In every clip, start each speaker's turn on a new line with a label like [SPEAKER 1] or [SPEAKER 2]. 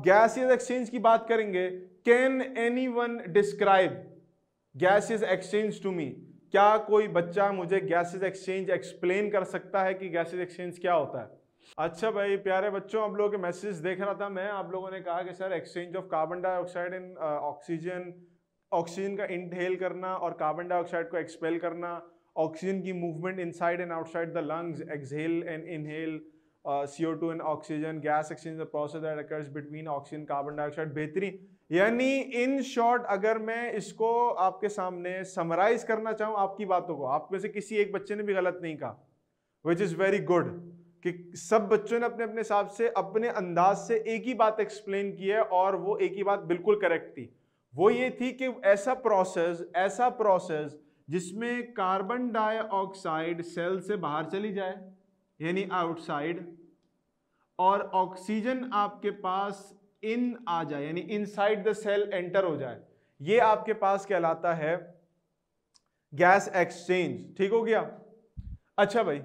[SPEAKER 1] Gaseous exchange की बात करेंगे, can anyone describe gaseous exchange to me? क्या कोई बच्चा मुझे गैसियस एक्सचेंज एक्सप्लेन कर सकता है कि गैसियस एक्सचेंज क्या होता है? अच्छा भाई प्यारे बच्चों, आप लोगों के मैसेज देख रहा था मैं, आप लोगों ने कहा कि sir exchange of carbon dioxide in oxygen, oxygen का इनहेल करना और कार्बन डाइऑक्साइड को एक्सपेल करना, ऑक्सीजन की movement inside and outside the lungs, exhale and inhale CO2 and oxygen, gas exchange the process that occurs between oxygen carbon dioxide. बेहतरीन। यानी in short अगर मैं इसको आपके सामने समराइज करना चाहूं आपकी बातों को, आप में से किसी एक बच्चे ने भी गलत नहीं कहा, विच इज वेरी गुड, कि सब बच्चों ने अपने अपने हिसाब से अपने अंदाज से एक ही बात एक्सप्लेन की है और वो एक ही बात बिल्कुल करेक्ट थी। वो ये थी कि ऐसा प्रोसेस जिसमें कार्बन डाइऑक्साइड सेल से बाहर चली जाए यानी आउटसाइड, और ऑक्सीजन आपके पास इन आ जाए यानी इनसाइड द सेल एंटर हो जाए, ये आपके पास कहलाता है गैस एक्सचेंज। ठीक हो गया? अच्छा भाई,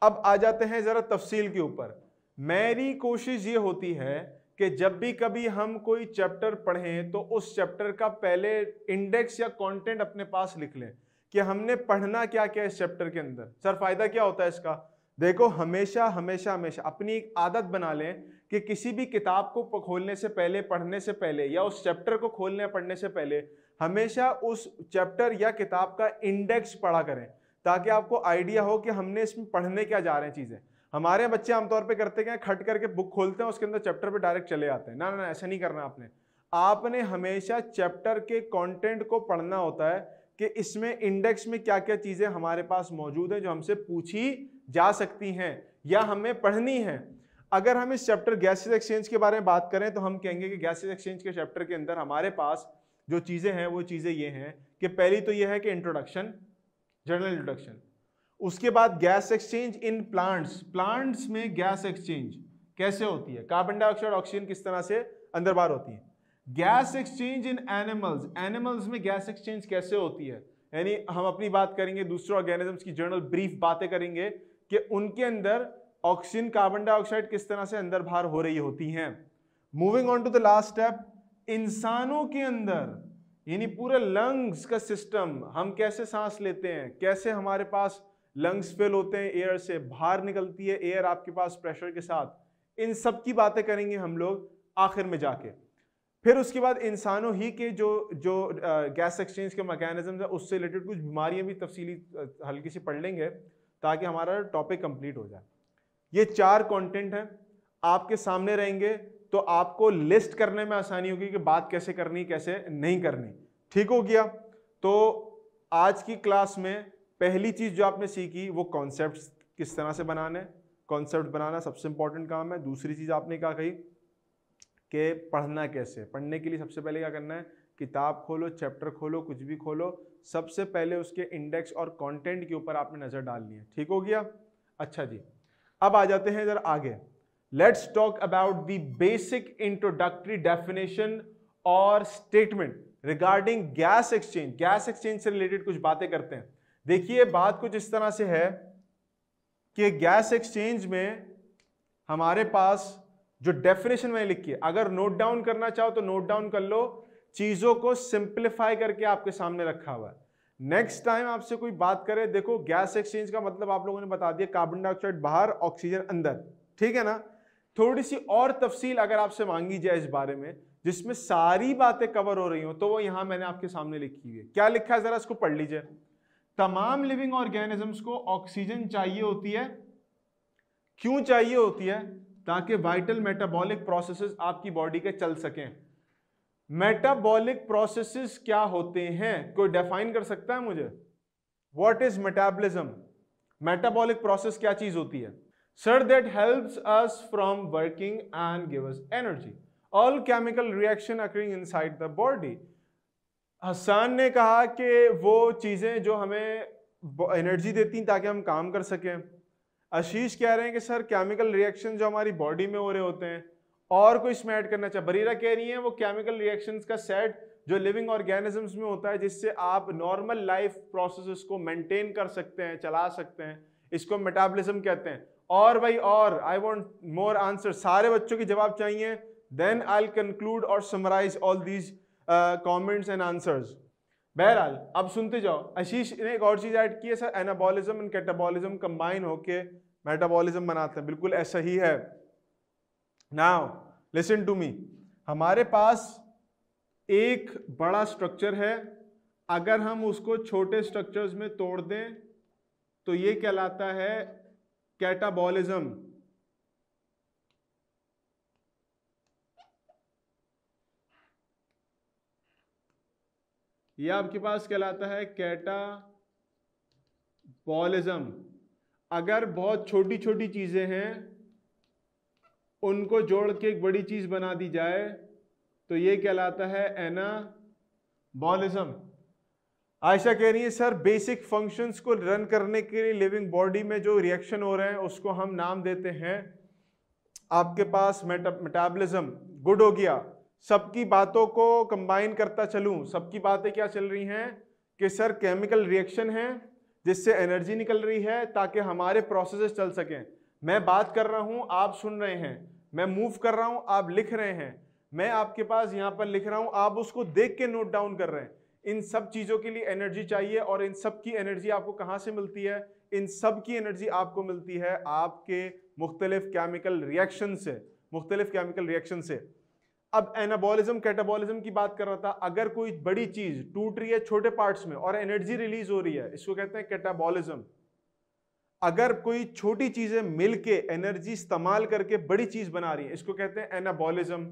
[SPEAKER 1] अब आ जाते हैं जरा तफसील के ऊपर। मेरी कोशिश ये होती है कि जब भी कभी हम कोई चैप्टर पढ़ें तो उस चैप्टर का पहले इंडेक्स या कंटेंट अपने पास लिख लें कि हमने पढ़ना क्या क्या इस चैप्टर के अंदर। सर फायदा क्या होता है इसका? देखो, हमेशा हमेशा हमेशा अपनी एक आदत बना लें कि किसी भी किताब को खोलने से पहले, पढ़ने से पहले, या उस चैप्टर को खोलने पढ़ने से पहले हमेशा उस चैप्टर या किताब का इंडेक्स पढ़ा करें, ताकि आपको आइडिया हो कि हमने इसमें पढ़ने क्या जा रहे हैं चीजें। हमारे बच्चे आमतौर पे करते क्या, खट करके बुक खोलते हैं, उसके अंदर चैप्टर पे डायरेक्ट चले आते हैं। ना ना, ऐसा नहीं करना आपने हमेशा चैप्टर के कंटेंट को पढ़ना होता है कि इसमें इंडेक्स में क्या क्या चीजें हमारे पास मौजूद है जो हमसे पूछी जा सकती हैं या हमें पढ़नी है। अगर हम इस चैप्टर गैसियस एक्सचेंज के बारे में बात करें तो हम कहेंगे कि गैसियस एक्सचेंज के चैप्टर के अंदर हमारे पास जो चीजें हैं वो चीजें ये हैं कि पहली तो ये है कि इंट्रोडक्शन, जनरल इंट्रोडक्शन। उसके बाद गैस एक्सचेंज इन प्लांट्स में गैस एक्सचेंज कैसे होती है, कार्बन डाइऑक्साइड ऑक्सीजन किस तरह से अंदर बाहर होती है। गैस एक्सचेंज इन एनिमल्स में गैस एक्सचेंज कैसे होती है, यानी हम अपनी बात करेंगे, दूसरे ऑर्गेनिजम्स की जनरल ब्रीफ बातें करेंगे कि उनके अंदर ऑक्सीजन कार्बन डाइऑक्साइड किस तरह से अंदर बाहर हो रही होती हैं। Moving on to the last step, इंसानों के अंदर यानी पूरे लंग्स का सिस्टम, हम कैसे सांस लेते हैं, कैसे हमारे पास लंग्स फिल होते हैं एयर से, बाहर निकलती है एयर आपके पास प्रेशर के साथ, इन सब की बातें करेंगे हम लोग आखिर में जाके। फिर उसके बाद इंसानों ही के जो गैस एक्सचेंज के मैकेनिज्म है उससे रिलेटेड कुछ बीमारियां भी तफसीली हल्की सी पढ़ लेंगे ताकि हमारा टॉपिक कंप्लीट हो जाए। ये 4 कंटेंट हैं आपके सामने रहेंगे, तो आपको लिस्ट करने में आसानी होगी कि बात कैसे करनी कैसे नहीं करनी। ठीक हो गया? तो आज की क्लास में पहली चीज जो आपने सीखी वो कॉन्सेप्ट्स किस तरह से बनाने, कॉन्सेप्ट बनाना सबसे इंपॉर्टेंट काम है। दूसरी चीज आपने क्या कही कि पढ़ना कैसे, पढ़ने के लिए सबसे पहले क्या करना है, किताब खोलो, चैप्टर खोलो, कुछ भी खोलो, सबसे पहले उसके इंडेक्स और कंटेंट के ऊपर आपने नजर डालनी है। ठीक हो गया? अच्छा जी, अब आ जाते हैं जरा आगे। Let's talk about the basic introductory definition और statement regarding gas exchange. Gas exchange से रिलेटेड कुछ बातें करते हैं। देखिए, बात कुछ इस तरह से है कि गैस एक्सचेंज में हमारे पास जो डेफिनेशन मैंने लिखी है, अगर नोट डाउन करना चाहो तो नोट डाउन कर लो, चीजों को सिंप्लीफाई करके आपके सामने रखा हुआ है। नेक्स्ट टाइम आपसे कोई बात करे, देखो गैस एक्सचेंज का मतलब आप लोगों ने बता दिया, कार्बन डाइऑक्साइड बाहर, ऑक्सीजन अंदर। ठीक है ना? थोड़ी सी और तफसील अगर आपसे मांगी जाए इस बारे में जिसमें सारी बातें कवर हो रही हो, तो वो यहां मैंने आपके सामने लिखी हुई है। क्या लिखा है जरा इसको पढ़ लीजिए। तमाम लिविंग ऑर्गेनिजम्स को ऑक्सीजन चाहिए होती है। क्यों चाहिए होती है? ताकि वाइटल मेटाबॉलिक प्रोसेसेस आपकी बॉडी के चल सकें। मेटाबॉलिक प्रोसेसेस क्या होते हैं, कोई डिफाइन कर सकता है मुझे? What is metabolism? Metabolic process क्या चीज होती है? Sir, that helps us from working and give us energy. All chemical reaction occurring inside the body. Hasan ने कहा कि वो चीजें जो हमें एनर्जी देती हैं ताकि हम काम कर सकें। आशीष कह रहे हैं कि सर केमिकल रिएक्शन जो हमारी बॉडी में हो रहे होते हैं, और कोई इसमें ऐड करना चाहिए। बरीरा कह रही है वो केमिकल रिएक्शंस का सेट जो लिविंग ऑर्गेनिजम्स में होता है जिससे आप नॉर्मल लाइफ प्रोसेसेस को मेंटेन कर सकते हैं, चला सकते हैं, इसको मेटाबॉलिज्म कहते हैं। और भाई, और आई वांट मोर आंसर, सारे बच्चों की जवाब चाहिए। देन आई विल कंक्लूड और summarize all these comments and answers. बहरहाल अब सुनते जाओ। आशीष ने एक और चीज ऐड की है sir, anabolism and catabolism combine होके मेटाबॉलिज्म बनाते हैं, बिल्कुल ऐसा ही है। नाउ लिसन टू मी, हमारे पास एक बड़ा स्ट्रक्चर है, अगर हम उसको छोटे स्ट्रक्चर्स में तोड़ दें तो ये कहलाता है कैटाबॉलिज्म। ये आपके पास कहलाता है कैटाबॉलिज्म। अगर बहुत छोटी छोटी चीजें हैं उनको जोड़ के एक बड़ी चीज बना दी जाए तो ये कहलाता है एनाबॉलिज्म। आयशा कह रही है सर बेसिक फंक्शंस को रन करने के लिए लिविंग बॉडी में जो रिएक्शन हो रहे हैं उसको हम नाम देते हैं आपके पास मेटाबॉलिज्म। गुड हो गया। सबकी बातों को कंबाइन करता चलूं, सबकी बातें क्या चल रही हैं कि सर केमिकल रिएक्शन है जिससे एनर्जी निकल रही है ताकि हमारे प्रोसेसेस चल सकें। मैं बात कर रहा हूं, आप सुन रहे हैं, मैं मूव कर रहा हूं, आप लिख रहे हैं, मैं आपके पास यहां पर लिख रहा हूं, आप उसको देख के नोट डाउन कर रहे हैं। इन सब चीजों के लिए एनर्जी चाहिए और इन सब की एनर्जी आपको कहां से मिलती है? इन सब की एनर्जी आपको मिलती है आपके मुख्तलिफ केमिकल रिएक्शन से, मुख्तलिफ केमिकल रिएक्शन से। अब एनाबॉलिज्म कैटाबॉलिज्म की बात कर रहा था, अगर कोई बड़ी चीज टूट रही है छोटे पार्ट्स में और एनर्जी रिलीज हो रही है, इसको कहते हैं कैटाबॉलिज्म। अगर कोई छोटी चीजें मिलके एनर्जी इस्तेमाल करके बड़ी चीज बना रही है, इसको कहते हैं एनाबॉलिज्म।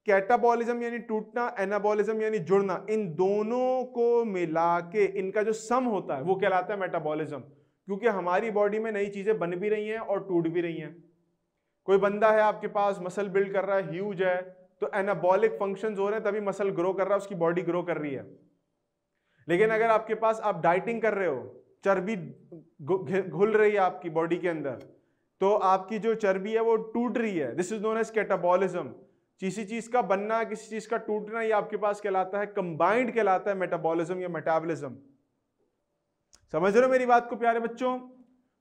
[SPEAKER 1] कैटाबॉलिज्म यानी टूटना, एनाबॉलिज्म यानी जुड़ना, इन दोनों को मिला के इनका जो सम होता है वो कहलाता है मेटाबॉलिज्म। क्योंकि हमारी बॉडी में नई चीजें बन भी रही हैं और टूट भी रही हैं। कोई बंदा है आपके पास मसल बिल्ड कर रहा है, ह्यूज है, तो एनाबॉलिक फंक्शंस हो रहे हैं तभी मसल ग्रो कर रहा है, उसकी बॉडी ग्रो कर रही है। लेकिन अगर आपके पास आप डाइटिंग कर रहे हो, चर्बी घुल रही है आपकी बॉडी के अंदर, तो आपकी जो चर्बी है वो टूट रही है। This is known as catabolism. किसी चीज का बनना, किसी चीज का टूटना, ये आपके पास कहलाता है कंबाइंड, कहलाता है मेटाबॉलिज्म या मेटाबॉलिज्म। समझ रहे हो मेरी बात को प्यारे बच्चों?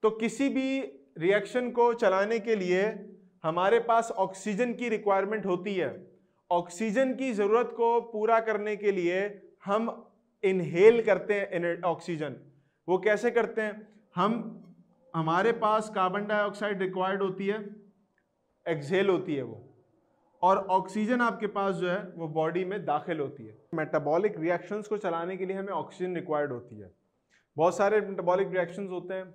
[SPEAKER 1] तो किसी भी रिएक्शन को चलाने के लिए हमारे पास ऑक्सीजन की रिक्वायरमेंट होती है। ऑक्सीजन की जरूरत को पूरा करने के लिए हम इनहेल करते हैं ऑक्सीजन। वो कैसे करते हैं? हमारे पास कार्बन डाइऑक्साइड रिक्वायर्ड होती है, एक्सहेल होती है वो, और ऑक्सीजन आपके पास जो है वो बॉडी में दाखिल होती है। मेटाबॉलिक रिएक्शंस को चलाने के लिए हमें ऑक्सीजन रिक्वायर्ड होती है। बहुत सारे मेटाबॉलिक रिएक्शंस होते हैं।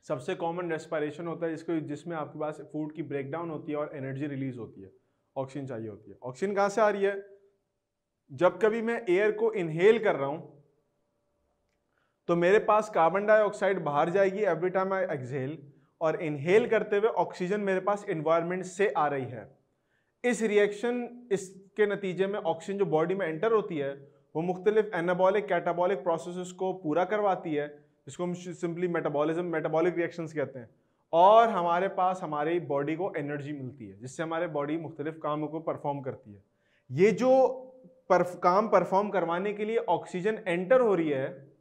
[SPEAKER 1] सबसे कॉमन रेस्पिरेशन होता है जिसमें आपके पास फूड की ब्रेकडाउन होती है और एनर्जी रिलीज होती है, ऑक्सीजन चाहिए होती है। ऑक्सीजन कहाँ से आ रही है? जब कभी मैं एयर को इनहेल कर रहा हूं तो मेरे पास कार्बन डाइऑक्साइड बाहर जाएगी एवरी टाइम आई एक्सहेल, और इनहेल करते हुए ऑक्सीजन मेरे पास एनवायरनमेंट से आ रही है। इस इसके नतीजे में ऑक्सीजन जो बॉडी में एंटर होती है वो मुख्तलिफ एनाबॉलिक कैटाबॉलिक प्रोसेसेस को पूरा करवाती है, जिसको हम सिंपली मेटाबॉलिक रिएक्शंस कहते हैं। और हमारे पास हमारी बॉडी को एनर्जी मिलती है जिससे हमारे बॉडी मुख्तलिफ कामों को परफॉर्म करती है। ये जो काम परफॉर्म करवाने के लिए ऑक्सीजन एंटर हो रही है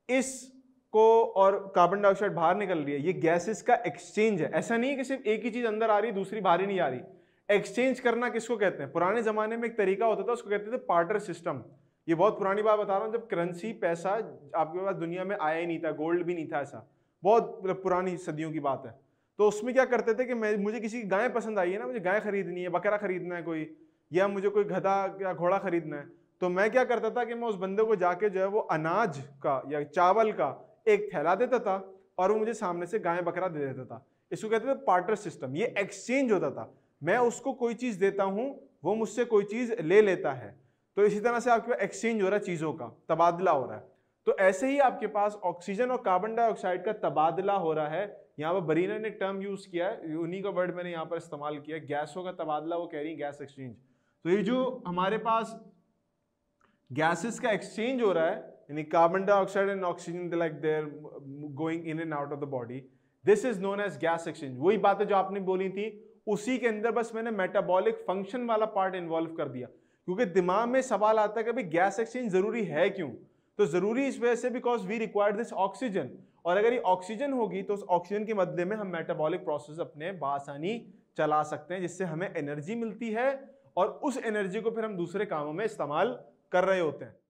[SPEAKER 1] इसको, और कार्बन डाइऑक्साइड बाहर निकल रही है, ये गैसेस का एक्सचेंज है। ऐसा नहीं है कि सिर्फ एक ही चीज अंदर आ रही है दूसरी बाहर ही नहीं आ रही। एक्सचेंज करना किसको कहते हैं? पुराने जमाने में एक तरीका होता था, उसको कहते थे पार्टर सिस्टम। ये बहुत पुरानी बात बता रहा हूँ, जब करेंसी पैसा आपके पास दुनिया में आया ही नहीं था, गोल्ड भी नहीं था, ऐसा बहुत पुरानी सदियों की बात है। तो उसमें क्या करते थे कि मुझे किसी की गाय पसंद आई है ना, मुझे गाय खरीदनी है, बकरा खरीदना है कोई, या मुझे कोई गधा या घोड़ा खरीदना है, तो मैं क्या करता था कि मैं उस बंदे को जाके जो है वो अनाज का या चावल का एक थैला देता था और वो मुझे सामने से गाय बकरा दे देता था। इसको कहते थे पार्टर सिस्टम। ये एक्सचेंज होता था, मैं उसको कोई चीज देता हूं, वो मुझसे कोई चीज ले लेता है। तो इसी तरह से आपके पास एक्सचेंज हो रहा है, चीजों का तबादला हो रहा है। तो ऐसे ही आपके पास ऑक्सीजन और कार्बन डाइऑक्साइड का तबादला हो रहा है। यहाँ पर बरीना ने टर्म यूज किया है, उन्हीं का वर्ड मैंने यहाँ पर इस्तेमाल किया, गैसों का तबादला, वो कह रही है गैस एक्सचेंज। तो ये जो हमारे पास गैसेस का एक्सचेंज हो रहा है, यानी carbon dioxide and oxygen like they are going in and out of the body, this is known as gas exchange. वही बातें जो आपने बोली थी उसी के अंदर बस मैंने मेटाबॉलिक फंक्शन वाला पार्ट इन्वॉल्व कर दिया। क्योंकि दिमाग में सवाल आता है कि भाई गैस एक्सचेंज जरूरी है क्यों? तो जरूरी इस वजह से because we require this oxygen, और अगर ये ऑक्सीजन होगी तो उस ऑक्सीजन के बदले में हम मेटाबॉलिक प्रोसेस अपने बासानी चला सकते हैं, जिससे हमें एनर्जी मिलती है और उस एनर्जी को फिर हम दूसरे कामों में इस्तेमाल कर रहे होते हैं।